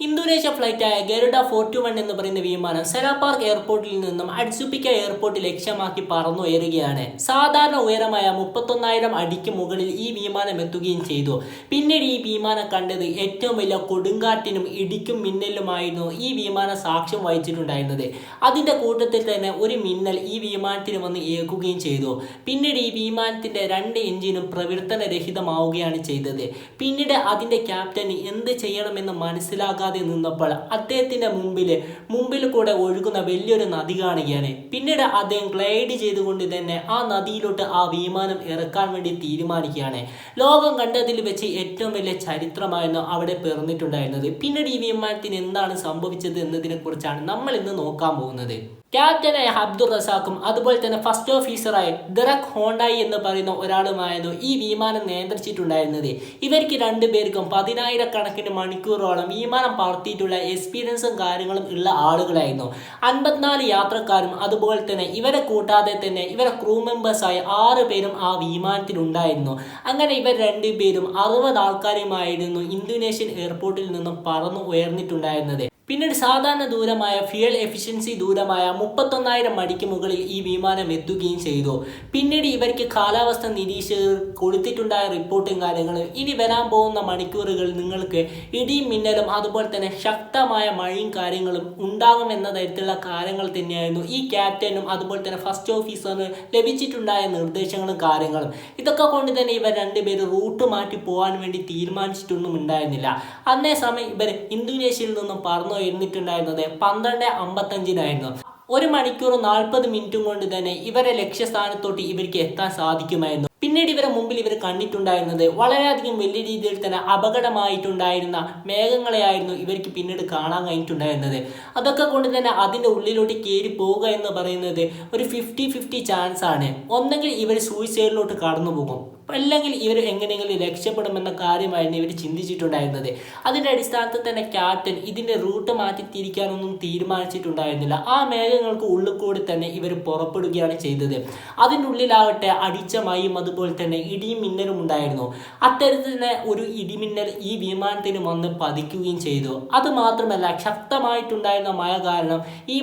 Indonesia ഫ്ലൈറ്റായ Garuda 41 എന്ന് പറയുന്ന വിമാനം സെനാപാർക്ക് എയർപോർട്ടിൽ നിന്നും അറ്റ്സുപിക്ക എയർപോർട്ട് ലക്ഷ്യമാക്കി പറന്നുയരുകയാണ്. സാധാരണ ഉയരമായ 31,000 അടിക്ക് മുകളിൽ ഈ വിമാനം എത്തുകയും ചെയ്തു. പിന്നീട് ഈ വിമാനം കണ്ടത് ഏറ്റവും വലിയ കൊടുങ്കാറ്റിനും ഇടിക്കും മിന്നലുമായിരുന്നു ഈ വിമാനം സാക്ഷ്യം വഹിച്ചിട്ടുണ്ടായിരുന്നത്. അതിന്റെ കൂട്ടത്തിൽ തന്നെ ഒരു മിന്നൽ ഈ വിമാനത്തിന് വന്ന് ഏൽക്കുകയും ചെയ്തു. പിന്നീട് ഈ വിമാനത്തിന്റെ 2 എഞ്ചിനും പ്രവർത്തനരഹിതമാവുകയാണ് ചെയ്തത്. പിന്നീട് അതിന്റെ ക്യാപ്റ്റന് എന്ത് ചെയ്യണമെന്ന് മനസ്സിലാകാതെ നിന്നപ്പോൾ അദ്ദേഹത്തിന്റെ മുമ്പിൽ കൂടെ ഒഴുകുന്ന വലിയൊരു നദി കാണുകയാണ്. പിന്നീട് അദ്ദേഹം ഗ്ലൈഡ് ചെയ്തുകൊണ്ട് തന്നെ ആ നദിയിലോട്ട് ആ വിമാനം ഇറക്കാൻ വേണ്ടി തീരുമാനിക്കുകയാണ്. ലോകം കണ്ടതിൽ വെച്ച് ഏറ്റവും വലിയ ചരിത്രമായിരുന്നു അവിടെ പിറന്നിട്ടുണ്ടായിരുന്നത്. പിന്നീട് ഈ വിമാനത്തിന് എന്താണ് സംഭവിച്ചത് എന്നതിനെ കുറിച്ചാണ് നമ്മൾ ഇന്ന് നോക്കാൻ പോകുന്നത്. ക്യാപ്റ്റനായ അബ്ദുൾ റസാഖും അതുപോലെ തന്നെ ഫസ്റ്റ് ഓഫീസറായ ദറക് ഹോണ്ടായി എന്ന് പറയുന്ന ഒരാളുമായിരുന്നു ഈ വിമാനം നിയന്ത്രിച്ചിട്ടുണ്ടായിരുന്നത്. ഇവർക്ക് രണ്ടുപേർക്കും 10,000 മണിക്കൂറോളം വിമാനം പറത്തിയിട്ടുള്ള എക്സ്പീരിയൻസും കാര്യങ്ങളും ഉള്ള ആളുകളായിരുന്നു. 54 യാത്രക്കാരും അതുപോലെ തന്നെ ഇവരെ കൂട്ടാതെ തന്നെ ഇവരെ ക്രൂ മെമ്പേഴ്സായ 6 പേരും ആ വിമാനത്തിലുണ്ടായിരുന്നു. അങ്ങനെ ഇവർ രണ്ടുപേരും 60 ആൾക്കാരുമായിരുന്നു ഇന്തോനേഷ്യൻ എയർപോർട്ടിൽ നിന്നും പറന്നു ഉയർന്നിട്ടുണ്ടായിരുന്നത്. പിന്നീട് സാധാരണ ദൂരമായ ഫ്യൂൽ എഫിഷ്യൻസി ദൂരമായ 31,000 അടിക്ക് മുകളിൽ ഈ വിമാനം എത്തുകയും ചെയ്തു. പിന്നീട് ഇവർക്ക് കാലാവസ്ഥ നിരീക്ഷകർ കൊടുത്തിട്ടുണ്ടായ റിപ്പോർട്ടും കാര്യങ്ങളും ഇനി വരാൻ പോകുന്ന മണിക്കൂറുകൾ നിങ്ങൾക്ക് ഇടിയും മിന്നലും അതുപോലെ തന്നെ ശക്തമായ മഴയും കാര്യങ്ങളും ഉണ്ടാകുമെന്ന തരത്തിലുള്ള കാര്യങ്ങൾ തന്നെയായിരുന്നു ഈ ക്യാപ്റ്റനും അതുപോലെ തന്നെ ഫസ്റ്റ് ഓഫീസറിന് ലഭിച്ചിട്ടുണ്ടായ നിർദ്ദേശങ്ങളും കാര്യങ്ങളും. ഇതൊക്കെ കൊണ്ട് തന്നെ ഇവർ രണ്ടുപേരും റൂട്ട് മാറ്റി പോകാൻ വേണ്ടി തീരുമാനിച്ചിട്ടൊന്നും ഉണ്ടായിരുന്നില്ല. അന്നേ സമയം ഇവർ ഇന്തോനേഷ്യയിൽ നിന്നും പറന്നു എഴുന്നിട്ടുണ്ടായിരുന്നത് 12:55 1 മണിക്കൂർ 40 മിനിറ്റും കൊണ്ട് തന്നെ ഇവരെ ലക്ഷ്യസ്ഥാനത്തോട്ട് ഇവർക്ക് എത്താൻ സാധിക്കുമായിരുന്നു. പിന്നീട് ഇവരെ മുമ്പിൽ ഇവർ കണ്ടിട്ടുണ്ടായിരുന്നത് വളരെയധികം വലിയ രീതിയിൽ തന്നെ അപകടമായിട്ടുണ്ടായിരുന്ന മേഘങ്ങളെയായിരുന്നു ഇവർക്ക് പിന്നീട് കാണാൻ കഴിഞ്ഞിട്ടുണ്ടായിരുന്നത്. അതൊക്കെ കൊണ്ട് തന്നെ അതിൻ്റെ ഉള്ളിലോട്ട് കയറി പോവുക എന്ന് പറയുന്നത് ഒരു 50-50 ചാൻസ് ആണ്. ഒന്നെങ്കിൽ ഇവർ സൂയിസൈഡിലോട്ട് കടന്നു പോകും, അല്ലെങ്കിൽ ഇവർ എങ്ങനെയെങ്കിലും രക്ഷപ്പെടുമെന്ന കാര്യമായിരുന്നു ഇവർ ചിന്തിച്ചിട്ടുണ്ടായിരുന്നത്. അതിൻ്റെ അടിസ്ഥാനത്തിൽ തന്നെ ക്യാപ്റ്റൻ ഇതിൻ്റെ റൂട്ട് മാറ്റി തിരിക്കാനൊന്നും തീരുമാനിച്ചിട്ടുണ്ടായിരുന്നില്ല. ആ മേഘങ്ങൾക്ക് ഉള്ളിൽ കൂടി തന്നെ ഇവർ പുറപ്പെടുകയാണ് ചെയ്തത്. അതിനുള്ളിലാവട്ടെ അടിച്ച മഴയും അതുപോലെ തന്നെ ഇടിയും മിന്നലും ഉണ്ടായിരുന്നു. അത്തരത്തിൽ തന്നെ ഒരു ഇടിമിന്നൽ ഈ വിമാനത്തിന് വന്ന് പതിക്കുകയും ചെയ്തു. അതുമാത്രമല്ല, ശക്തമായിട്ടുണ്ടായിരുന്ന മഴ കാരണം ഈ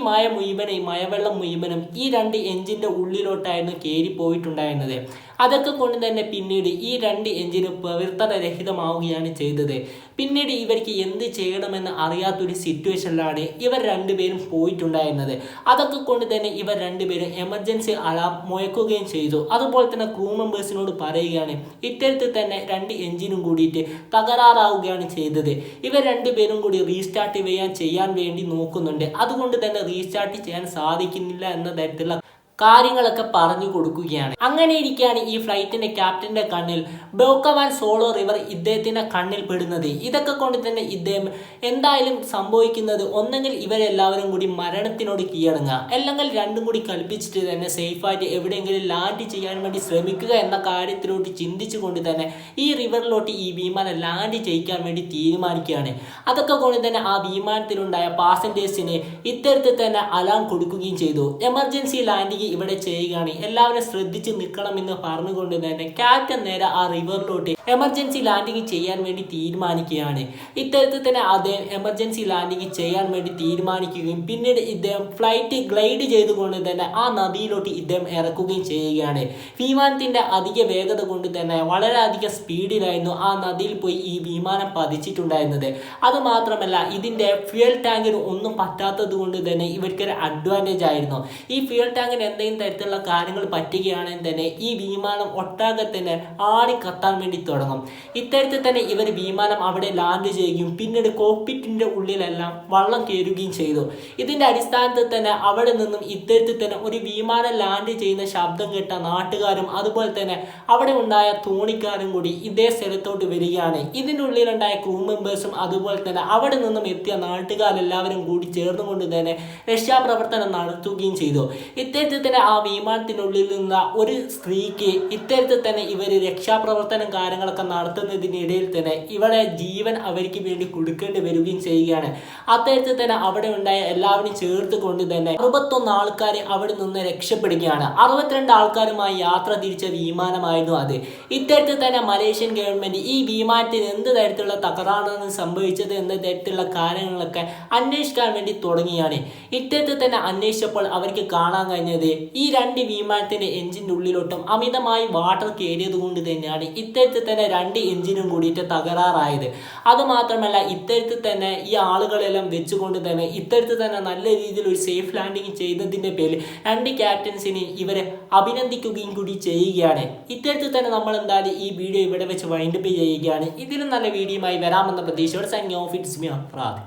മഴവെള്ളം മുഴുവനും ഈ 2 എഞ്ചിൻ്റെ ഉള്ളിലോട്ടായിരുന്നു കയറി പോയിട്ടുണ്ടായിരുന്നത്. അതൊക്കെ കൊണ്ട് തന്നെ പിന്നീട് ഈ 2 എഞ്ചിനും പ്രവർത്തനരഹിതമാവുകയാണ് ചെയ്തത്. പിന്നീട് ഇവർക്ക് എന്ത് ചെയ്യണമെന്ന് അറിയാത്തൊരു സിറ്റുവേഷനിലാണ് ഇവർ രണ്ടുപേരും പോയിട്ടുണ്ടായിരുന്നത്. അതൊക്കെ കൊണ്ട് തന്നെ ഇവർ രണ്ടുപേരും എമർജൻസി അലാം മുഴക്കുകയും ചെയ്തു. അതുപോലെ തന്നെ ക്രൂ മെമ്പേഴ്സിനോട് പറയുകയാണ് ഇത്തരത്തിൽ തന്നെ 2 എഞ്ചിനും കൂടിയിട്ട് തകരാറാവുകയാണ് ചെയ്തത്. ഇവർ രണ്ടുപേരും കൂടി റീസ്റ്റാർട്ട് ചെയ്യാൻ വേണ്ടി നോക്കുന്നുണ്ട്. അതുകൊണ്ട് തന്നെ റീസ്റ്റാർട്ട് ചെയ്യാൻ സാധിക്കുന്നില്ല എന്ന തരത്തിലുള്ള കാര്യങ്ങളൊക്കെ പറഞ്ഞു കൊടുക്കുകയാണ്. അങ്ങനെ ഇരിക്കുകയാണ് ഈ ഫ്ലൈറ്റിന്റെ ക്യാപ്റ്റന്റെ കണ്ണിൽ ബോക്കവാൻ സോളോ റിവർ ഇദ്ദേഹത്തിന്റെ കണ്ണിൽ പെടുന്നത്. ഇതൊക്കെ കൊണ്ട് തന്നെ ഇദ്ദേഹം എന്തായാലും സംഭവിക്കുന്നത് ഒന്നെങ്കിൽ ഇവരെല്ലാവരും കൂടി മരണത്തിനോട് കീഴടങ്ങുക, അല്ലെങ്കിൽ രണ്ടും കൂടി കൽപ്പിച്ചിട്ട് തന്നെ സേഫായിട്ട് എവിടെയെങ്കിലും ലാൻഡ് ചെയ്യാൻ വേണ്ടി ശ്രമിക്കുക എന്ന കാര്യത്തിലോട്ട് ചിന്തിച്ചു കൊണ്ട് തന്നെ ഈ റിവറിലോട്ട് ഈ വിമാനം ലാൻഡ് ചെയ്യിക്കാൻ വേണ്ടി തീരുമാനിക്കുകയാണ്. അതൊക്കെ കൊണ്ട് തന്നെ ആ വിമാനത്തിലുണ്ടായ പാസഞ്ചേഴ്സിന് ഇത്തരത്തിൽ തന്നെ അലാം കൊടുക്കുകയും ചെയ്തു. എമർജൻസി ലാൻഡിങ് ഇവിടെ ചെയ്യുകയാണ്, എല്ലാവരും ശ്രദ്ധിച്ച് നിൽക്കണമെന്ന് പറഞ്ഞുകൊണ്ട് തന്നെ ക്യാപ്റ്റൻ നേരെ ആ റിവറിലോട്ട് എമർജൻസി ലാൻഡിങ് ചെയ്യാൻ വേണ്ടി തീരുമാനിക്കുകയാണ്. ഇത്തരത്തിൽ തന്നെ അദ്ദേഹം എമർജൻസി ലാൻഡിങ് ചെയ്യാൻ വേണ്ടി തീരുമാനിക്കുകയും പിന്നീട് ഇദ്ദേഹം ഫ്ലൈറ്റ് ഗ്ലൈഡ് ചെയ്തുകൊണ്ട് തന്നെ ആ നദിയിലോട്ട് ഇദ്ദേഹം ഇറക്കുകയും ചെയ്യുകയാണ്. വിമാനത്തിന്റെ അധിക വേഗത കൊണ്ട് തന്നെ വളരെയധികം സ്പീഡിലായിരുന്നു ആ നദിയിൽ പോയി ഈ വിമാനം പതിച്ചിട്ടുണ്ടായിരുന്നത്. അതുമാത്രമല്ല, ഇതിന്റെ ഫ്യൂൽ ടാങ്കിന് ഒന്നും പറ്റാത്തത് കൊണ്ട് തന്നെ ഇവർക്കൊരു അഡ്വാൻറ്റേജ് ആയിരുന്നു. ഈ ഫ്യൂൽ ടാങ്കിന് എന്തെങ്കിലും തരത്തിലുള്ള കാര്യങ്ങൾ പറ്റുകയാണെങ്കിൽ തന്നെ ഈ വിമാനം ഒട്ടാകെ തന്നെ ആടി കത്താൻ വേണ്ടി തുടങ്ങും. ഇത്തരത്തിൽ തന്നെ ഇവർ വിമാനം അവിടെ ലാൻഡ് ചെയ്യുകയും പിന്നീട് കോക്പിറ്റിന്റെ ഉള്ളിലെല്ലാം വള്ളം കയറുകയും ചെയ്തു. ഇതിന്റെ അടിസ്ഥാനത്തിൽ തന്നെ അവിടെ നിന്നും ഇത്തരത്തിൽ തന്നെ ഒരു വിമാനം ലാൻഡ് ചെയ്യുന്ന ശബ്ദം കേട്ട നാട്ടുകാരും അതുപോലെ തന്നെ അവിടെ ഉണ്ടായ തോണിക്കാരും കൂടി ഇതേ സ്ഥലത്തോട്ട് വരികയാണ്. ഇതിൻ്റെ ഉള്ളിലുണ്ടായ ക്രൂ മെമ്പേഴ്സും അതുപോലെ തന്നെ അവിടെ നിന്നും എത്തിയ നാട്ടുകാരെല്ലാവരും കൂടി ചേർന്നുകൊണ്ട് തന്നെ രക്ഷാപ്രവർത്തനം നടത്തുകയും ചെയ്തു. ഇത്തരത്തിൽ തന്നെ ആ വിമാനത്തിനുള്ളിൽ നിന്ന ഒരു സ്ത്രീക്ക് ഇത്തരത്തിൽ തന്നെ ഇവർ രക്ഷാപ്രവർത്തനം കാര്യങ്ങൾ കാര്യങ്ങളൊക്കെ നടത്തുന്നതിനിടയിൽ തന്നെ ഇവിടെ ജീവൻ അവർക്ക് വേണ്ടി കൊടുക്കേണ്ടി വരികയും ചെയ്യുകയാണ്. അത്തരത്തിൽ തന്നെ അവിടെ ഉണ്ടായ എല്ലാവരും ചേർത്ത് കൊണ്ട് തന്നെ 61 ആൾക്കാർ അവിടെ നിന്ന് രക്ഷപ്പെടുകയാണ്. 62 ആൾക്കാരുമായി യാത്ര തിരിച്ച വിമാനമായിരുന്നു അത്. ഇത്തരത്തിൽ തന്നെ മലേഷ്യൻ ഗവൺമെന്റ് ഈ വിമാനത്തിന് എന്ത് തരത്തിലുള്ള തകരാറാണ് സംഭവിച്ചത് എന്ന തരത്തിലുള്ള കാര്യങ്ങളൊക്കെ അന്വേഷിക്കാൻ വേണ്ടി തുടങ്ങിയാണ്. ഇത്തരത്തിൽ തന്നെ അന്വേഷിച്ചപ്പോൾ അവർക്ക് കാണാൻ കഴിഞ്ഞത് ഈ 2 വിമാനത്തിന്റെ എഞ്ചിന്റെ ഉള്ളിലോട്ടും അമിതമായി വാട്ടർ കയറിയത് കൊണ്ട് തന്നെയാണ് ഇത്തരത്തിൽ തന്നെ 2 എഞ്ചിനും കൂടിയിട്ട് തകരാറായത്. അതുമാത്രമല്ല ഇത്തരത്തിൽ തന്നെ ഈ ആളുകളെല്ലാം വെച്ചുകൊണ്ട് തന്നെ ഇത്തരത്തിൽ തന്നെ നല്ല രീതിയിൽ ഒരു സേഫ് ലാൻഡിങ് ചെയ്തതിന്റെ പേരിൽ 2 ക്യാപ്റ്റൻസിനെ ഇവരെ അഭിനന്ദിക്കുകയും കൂടി ചെയ്യുകയാണ്. ഇത്തരത്തിൽ തന്നെ നമ്മൾ എന്തായാലും ഈ വീഡിയോ ഇവിടെ വെച്ച് വൈൻഡപ്പ് ചെയ്യുകയാണ്. ഇതിലും നല്ല വീഡിയോയുമായി വരാമെന്ന പ്രതീക്ഷയോടെ signing off. It's me Afrad.